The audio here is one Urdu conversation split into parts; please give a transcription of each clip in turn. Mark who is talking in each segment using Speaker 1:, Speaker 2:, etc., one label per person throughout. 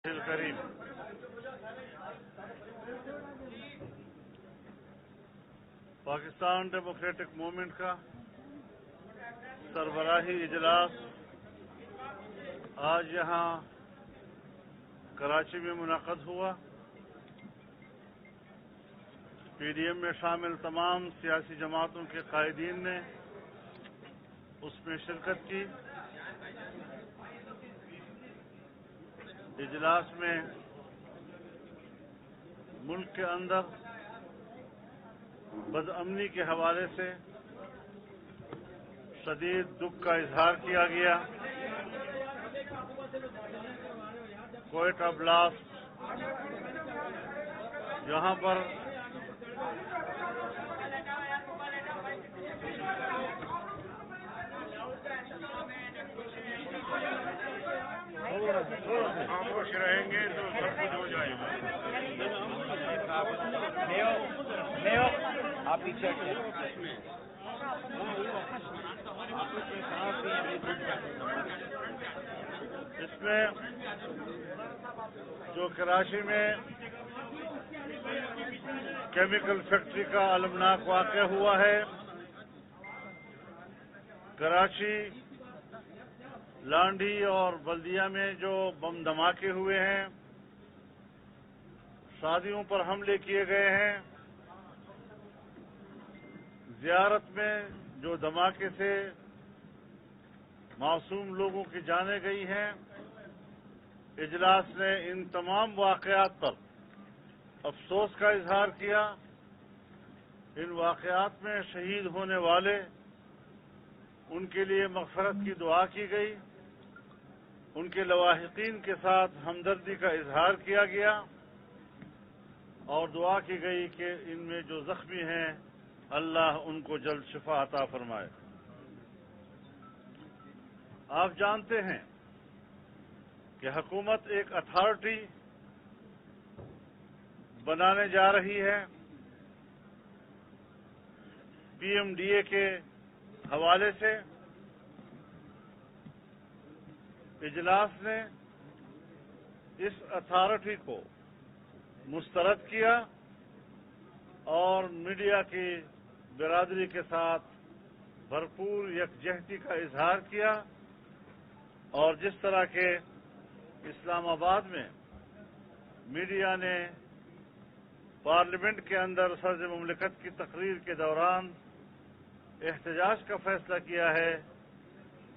Speaker 1: الکریم پاکستان ڈیموکریٹک موومنٹ کا سربراہی اجلاس آج یہاں کراچی میں منعقد ہوا۔ پی ڈی ایم میں شامل تمام سیاسی جماعتوں کے قائدین نے اس میں شرکت کی۔ اجلاس میں ملک کے اندر بدامنی کے حوالے سے شدید دکھ کا اظہار کیا گیا۔ کوئٹہ بلاسٹ یہاں پر خاموش رہیں گے تو سب کچھ ہو جائے گا۔
Speaker 2: آپ پیچھے
Speaker 1: اس میں جو کراچی میں کیمیکل فیکٹری کا المناک واقعہ ہوا ہے، کراچی لانڈھی اور بلدیہ میں جو بم دھماکے ہوئے ہیں، شادیوں پر حملے کیے گئے ہیں، زیارت میں جو دھماکے سے معصوم لوگوں کی جانیں گئی ہیں، اجلاس نے ان تمام واقعات پر افسوس کا اظہار کیا۔ ان واقعات میں شہید ہونے والے ان کے لیے مغفرت کی دعا کی گئی، ان کے لواحقین کے ساتھ ہمدردی کا اظہار کیا گیا اور دعا کی گئی کہ ان میں جو زخمی ہیں اللہ ان کو جلد شفا عطا فرمائے۔ آپ جانتے ہیں کہ حکومت ایک اتھارٹی بنانے جا رہی ہے۔ پی ایم ڈی اے کے حوالے سے اجلاس نے اس اتھارٹی کو مسترد کیا اور میڈیا کی برادری کے ساتھ بھرپور یکجہتی کا اظہار کیا، اور جس طرح کے اسلام آباد میں میڈیا نے پارلیمنٹ کے اندر صدر مملکت کی تقریر کے دوران احتجاج کا فیصلہ کیا ہے،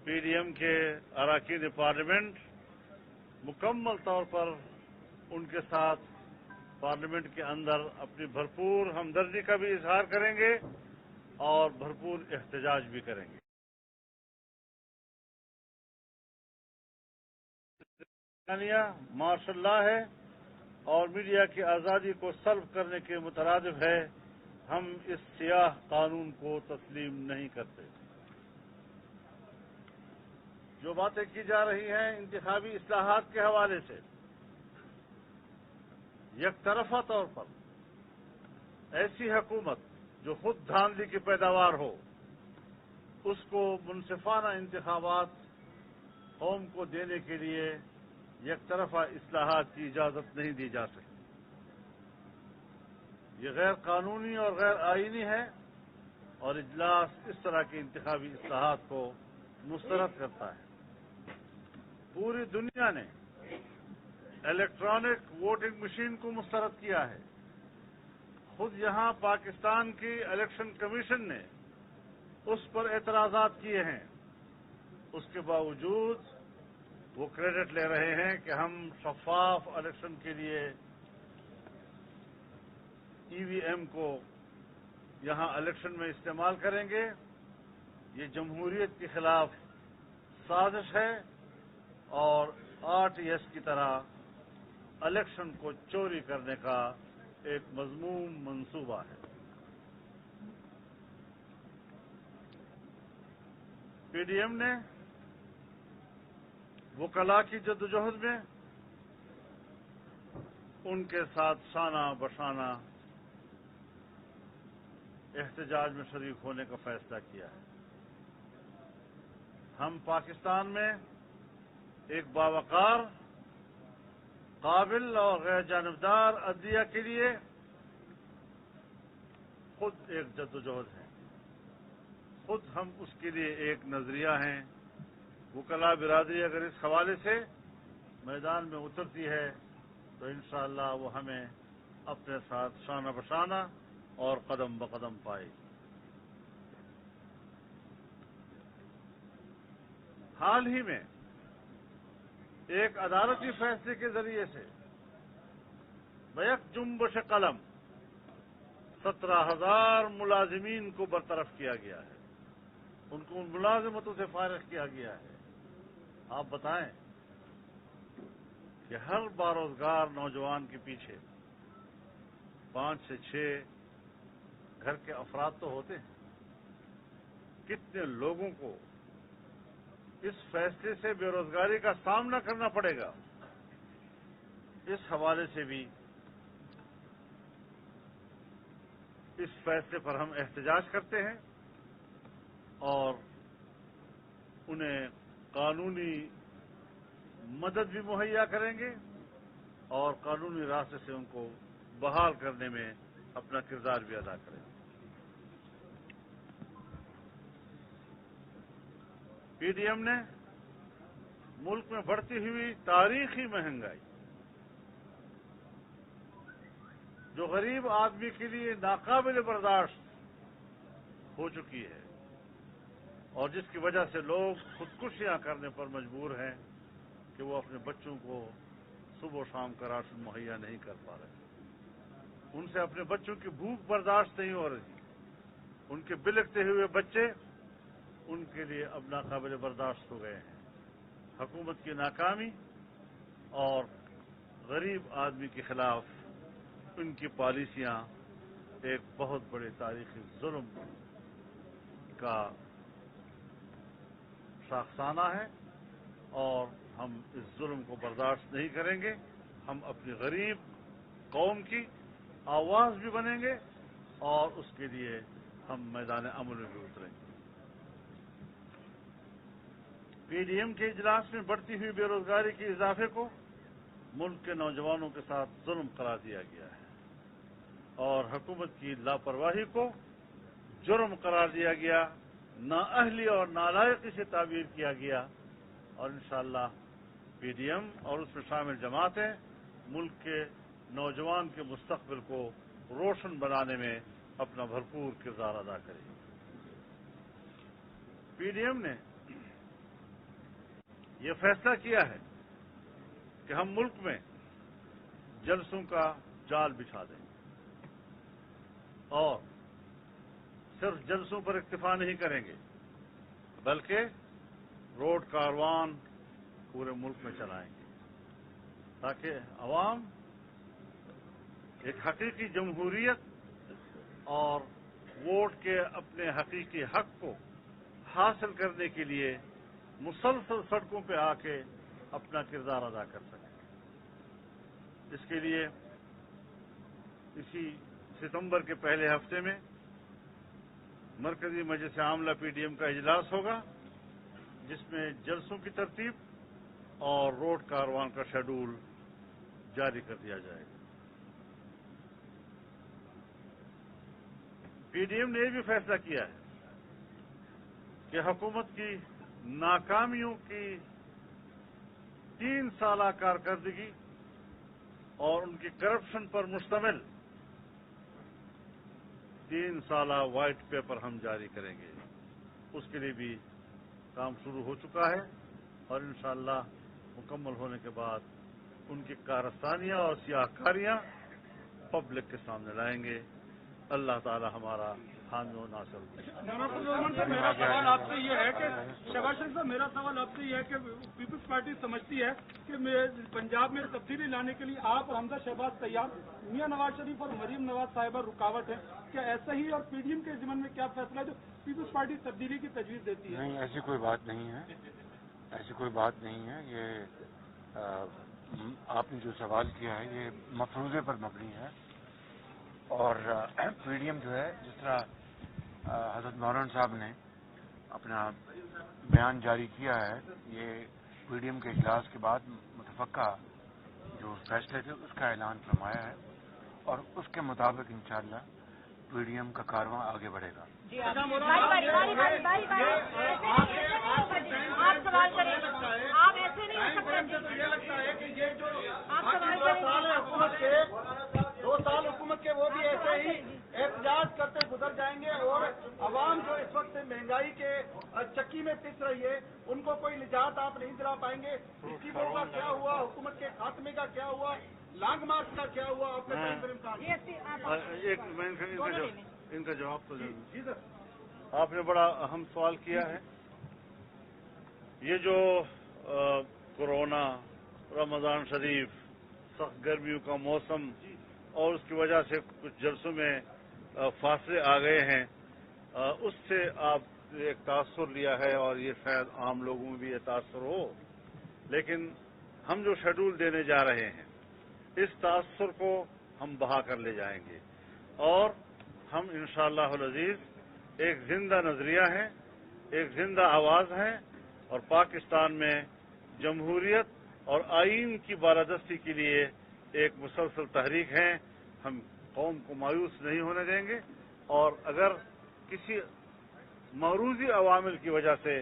Speaker 1: پی ڈی ایم کے اراکین پارلیمنٹ مکمل طور پر ان کے ساتھ پارلیمنٹ کے اندر اپنی بھرپور ہمدردی کا بھی اظہار کریں گے اور بھرپور احتجاج بھی کریں گے۔ ماشاء اللہ ہے اور میڈیا کی آزادی کو سلب کرنے کے مترادف ہے۔ ہم اس سیاہ قانون کو تسلیم نہیں کرتے۔ جو باتیں کی جا رہی ہیں انتخابی اصلاحات کے حوالے سے، یک طرفہ طور پر ایسی حکومت جو خود دھاندلی کی پیداوار ہو، اس کو منصفانہ انتخابات قوم کو دینے کے لیے یک طرفہ اصلاحات کی اجازت نہیں دی جا سکتی۔ یہ غیر قانونی اور غیر آئینی ہے اور اجلاس اس طرح کی انتخابی اصلاحات کو مسترد کرتا ہے۔ پوری دنیا نے الیکٹرانک ووٹنگ مشین کو مسترد کیا ہے۔ خود یہاں پاکستان کی الیکشن کمیشن نے اس پر اعتراضات کیے ہیں، اس کے باوجود وہ کریڈٹ لے رہے ہیں کہ ہم شفاف الیکشن کے لیے ای وی ایم کو یہاں الیکشن میں استعمال کریں گے۔ یہ جمہوریت کے خلاف سازش ہے اور RTS کی طرح الیکشن کو چوری کرنے کا ایک مذموم منصوبہ ہے۔ پی ڈی ایم نے وکلاء کی جدوجہد میں ان کے ساتھ شانہ بشانہ احتجاج میں شریک ہونے کا فیصلہ کیا ہے۔ ہم پاکستان میں ایک باوقار قابل اور غیر جانبدار عدلیہ کے لیے خود ایک جدوجہد ہے، خود ہم اس کے لیے ایک نظریہ ہیں۔ وکلاء برادری اگر اس حوالے سے میدان میں اترتی ہے تو انشاءاللہ وہ ہمیں اپنے ساتھ شانہ بشانہ اور قدم بقدم پائے گی۔ حال ہی میں ایک عدالتی فیصلے کے ذریعے سے بیک جنبش قلم 17,000 ملازمین کو برطرف کیا گیا ہے، ان کو ان ملازمتوں سے فارغ کیا گیا ہے۔ آپ بتائیں کہ ہر باروزگار نوجوان کے پیچھے 5 سے 6 گھر کے افراد تو ہوتے ہیں، کتنے لوگوں کو اس فیصلے سے بے روزگاری کا سامنا کرنا پڑے گا، اس حوالے سے بھی اس فیصلے پر ہم احتجاج کرتے ہیں اور انہیں قانونی مدد بھی مہیا کریں گے اور قانونی راستے سے ان کو بحال کرنے میں اپنا کردار بھی ادا کریں گے۔ پی ڈی ایم نے ملک میں بڑھتی ہوئی تاریخی مہنگائی جو غریب آدمی کے لیے ناقابل برداشت ہو چکی ہے اور جس کی وجہ سے لوگ خودکشیاں کرنے پر مجبور ہیں کہ وہ اپنے بچوں کو صبح و شام کا راشن مہیا نہیں کر پا رہے، ان سے اپنے بچوں کی بھوک برداشت نہیں ہو رہی، ان کے بلکتے ہوئے بچے ان کے لیے اب ناقابل برداشت ہو گئے ہیں۔ حکومت کی ناکامی اور غریب آدمی کے خلاف ان کی پالیسیاں ایک بہت بڑے تاریخی ظلم کا شاخسانہ ہے اور ہم اس ظلم کو برداشت نہیں کریں گے۔ ہم اپنی غریب قوم کی آواز بھی بنیں گے اور اس کے لیے ہم میدان عمل میں بھی اتریں گے۔ پی ڈی ایم کے اجلاس میں بڑھتی ہوئی بے روزگاری کے اضافے کو ملک کے نوجوانوں کے ساتھ ظلم قرار دیا گیا ہے اور حکومت کی لاپرواہی کو جرم قرار دیا گیا، نااہلی اور نالائقی سے تعبیر کیا گیا اور انشاءاللہ پی ڈی ایم اور اس میں شامل جماعتیں ملک کے نوجوان کے مستقبل کو روشن بنانے میں اپنا بھرپور کردار ادا کریں گی۔ پی ڈی ایم نے یہ فیصلہ کیا ہے کہ ہم ملک میں جلسوں کا جال بچھا دیں اور صرف جلسوں پر اکتفا نہیں کریں گے بلکہ روڈ کاروان پورے ملک میں چلائیں گے تاکہ عوام ایک حقیقی جمہوریت اور ووٹ کے اپنے حقیقی حق کو حاصل کرنے کے لیے مسلسل سڑکوں پہ آ کے اپنا کردار ادا کر سکیں۔ اس کے لیے اسی ستمبر کے پہلے ہفتے میں مرکزی مجلس عاملہ پی ڈی ایم کا اجلاس ہوگا جس میں جلسوں کی ترتیب اور روڈ کاروان کا شیڈول جاری کر دیا جائے گا۔ پی ڈی ایم نے یہ بھی فیصلہ کیا ہے کہ حکومت کی ناکامیوں کی 3 سالہ کارکردگی اور ان کی کرپشن پر مشتمل 3 سالہ وائٹ پیپر ہم جاری کریں گے۔ اس کے لیے بھی کام شروع ہو چکا ہے اور انشاءاللہ مکمل ہونے کے بعد ان کی کارستانیاں اور سیاہکاریاں پبلک کے سامنے لائیں گے۔ اللہ تعالی ہمارا حامی و ناصر۔
Speaker 2: میرا سوال آپ سے یہ ہے کہ شہباز شریف صاحب، میرا سوال آپ سے یہ ہے کہ پیپلز پارٹی سمجھتی ہے کہ پنجاب میں تبدیلی لانے کے لیے آپ اور حمزہ شہباز تیار، میاں نواز شریف اور مریم نواز صاحبہ رکاوٹ ہے، کیا ایسا ہی؟ اور پی ڈی ایم کے ضمن میں کیا فیصلہ ہے جو پیپلز پارٹی تبدیلی کی تجویز دیتی ہے؟
Speaker 3: نہیں، ایسی کوئی بات نہیں ہے، ایسی کوئی بات نہیں ہے۔ یہ آپ نے جو سوال کیا ہے یہ مفروضے پر مبنی ہے اور پی ڈی ایم جو ہے، جس طرح حضرت مولانا صاحب نے اپنا بیان جاری کیا ہے، یہ پی ڈی ایم کے اجلاس کے بعد متفقہ جو فیصلے تھے اس کا اعلان فرمایا ہے اور اس کے مطابق انشاءاللہ پی ڈی ایم کا کارواں آگے بڑھے گا.
Speaker 4: آپ سوال کریں, آپ ایسے نہیں ہو سکتے.
Speaker 2: یہ لگتا ہے کہ یہ جو 2 سال ہے حکومت کے, 2 سال حکومت کے, وہ بھی ایسے ہی احتجاج کرتے گزر جائیں گے, اور عوام جو اس وقت مہنگائی کے چکی میں پس رہی ہے ان کو کوئی نجات آپ نہیں دلا پائیں گے. اسکیموں کا کیا ہوا, حکومت کے خاتمے کا کیا ہوا, لانگ مارچ کا کیا ہوا, آپ
Speaker 1: ان کا جواب تو
Speaker 2: جی سر.
Speaker 1: آپ نے بڑا اہم سوال کیا ہے. یہ جو کورونا, رمضان شریف, سخت گرمیوں کا موسم اور اس کی وجہ سے کچھ جلسوں میں فاصلے آ گئے ہیں, اس سے آپ ایک تاثر لیا ہے اور یہ شاید عام لوگوں میں بھی یہ تاثر ہو, لیکن ہم جو شیڈول دینے جا رہے ہیں اس تاثر کو ہم بہا کر لے جائیں گے, اور ہم انشاءاللہ العزیز ایک زندہ نظریہ ہیں, ایک زندہ آواز ہیں, اور پاکستان میں جمہوریت اور آئین کی بالادستی کے لیے ایک مسلسل تحریک ہیں. ہم قوم کو مایوس نہیں ہونے دیں گے, اور اگر کسی معروضی عوامل کی وجہ سے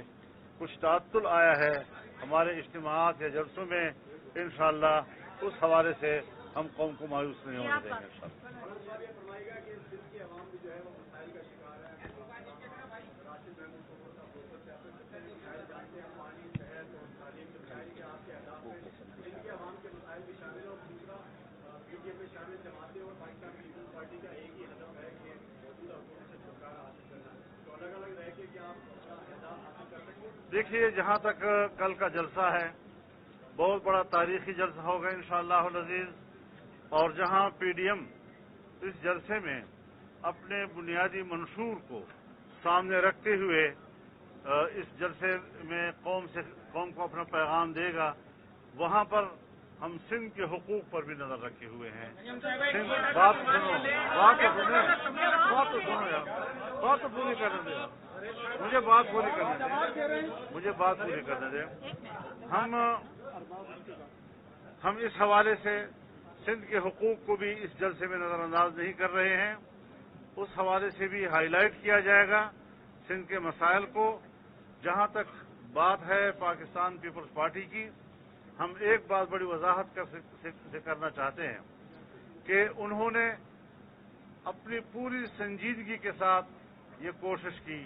Speaker 1: کچھ تعطل آیا ہے ہمارے اجتماعات یا جلسوں میں, انشاءاللہ اس حوالے سے ہم قوم کو مایوس نہیں ہونے دیں گے. دیکھیے, جہاں تک کل کا جلسہ ہے بہت بڑا تاریخی جلسہ ہوگا انشاءاللہ العزیز, اور جہاں پی ڈی ایم اس جلسے میں اپنے بنیادی منشور کو سامنے رکھتے ہوئے اس جلسے میں قوم کو اپنا پیغام دے گا, وہاں پر ہم سندھ کے حقوق پر بھی نظر رکھے ہوئے ہیں. بات تو پوری کرنے دیں, مجھے بات پوری کرنے دیں. ہم اس حوالے سے سندھ کے حقوق کو بھی اس جلسے میں نظر انداز نہیں کر رہے ہیں, اس حوالے سے بھی ہائی لائٹ کیا جائے گا سندھ کے مسائل کو. جہاں تک بات ہے پاکستان پیپلز پارٹی کی, ہم ایک بات بڑی وضاحت سے کرنا چاہتے ہیں کہ انہوں نے اپنی پوری سنجیدگی کے ساتھ یہ کوشش کی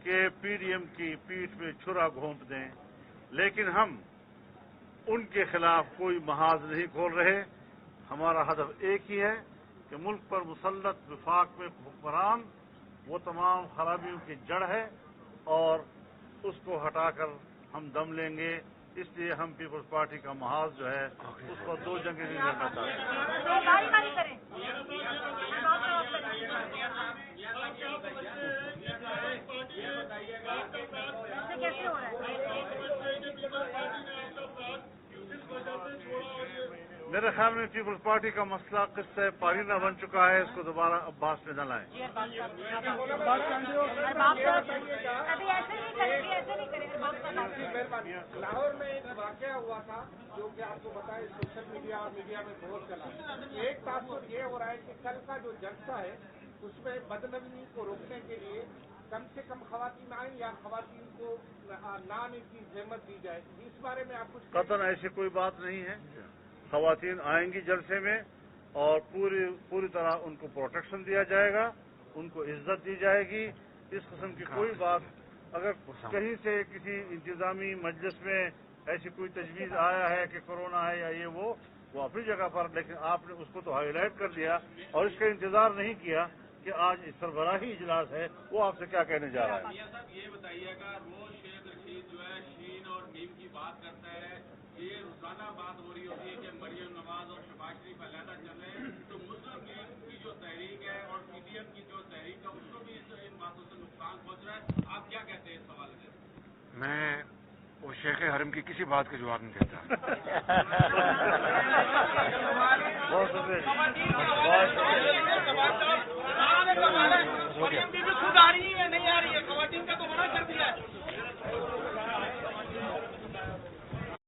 Speaker 1: کہ پی ڈی ایم کی پیٹھ میں چھرا گھونپ دیں, لیکن ہم ان کے خلاف کوئی محاذ نہیں کھول رہے. ہمارا ہدف ایک ہی ہے کہ ملک پر مسلط وفاق میں حکمران وہ تمام خرابیوں کی جڑ ہے, اور اس کو ہٹا کر ہم دم لیں گے. اس لیے ہم پیپلز پارٹی کا محاذ جو ہے اس کو 2 جنگیں نہیں لڑنا چاہتے ہیں. میرے خیال میں پیپلز پارٹی کا مسئلہ قصہ پارینہ بن چکا ہے, اس کو دوبارہ عباس میں نہ لائیں.
Speaker 5: لاہور میں ایک واقعہ ہوا تھا جو کہ آپ کو بتائے سوشل میڈیا اور میڈیا میں بہت چلا. ایک تاثر یہ ہو رہا ہے کہ کل کا جو جلسہ ہے اس میں بدنمی کو روکنے کے لیے کم سے کم خواتین آئیں یا خواتین کو نہ آنے کی زحمت دی جائے. اس بارے میں آپ کچھ
Speaker 1: قطعاً ایسی کوئی بات نہیں ہے. خواتین آئیں گی جلسے میں, اور پوری طرح ان کو پروٹیکشن دیا جائے گا, ان کو عزت دی جائے گی. اس قسم کی کوئی بات, اگر کہیں سے کسی انتظامی مجلس میں ایسی کوئی تجویز آیا ہے کہ کورونا ہے یا یہ وہ اپنی جگہ پر, لیکن آپ نے اس کو تو ہائی لائٹ کر دیا اور اس کا انتظار نہیں کیا کہ آج سربراہی اجلاس ہے. وہ آپ سے کیا کہنے جا رہا ہے؟
Speaker 6: یہ بتائیے گا, روز شیخ رشید جو ہے شین اور نیم کی بات کرتا ہے, یہ روزانہ بات ہو رہی ہوتی ہے کہ مریم نواز اور شہباز شریف علیحدہ چل رہے ہیں, تو مسلم لیگ کی جو تحریک ہے اور پی ڈی ایم کی جو تحریک ہے اس کو بھی ان باتوں سے نقصان پہنچ رہا ہے. آپ کیا کہتے ہیں اس حوالے سے؟
Speaker 3: میں وہ شیخ حرم کی کسی بات کا جواب نہیں دیتا.
Speaker 2: خود آ رہی ہے نہیں آ رہی ہے, خواتین کا تو منع کر دیا ہے.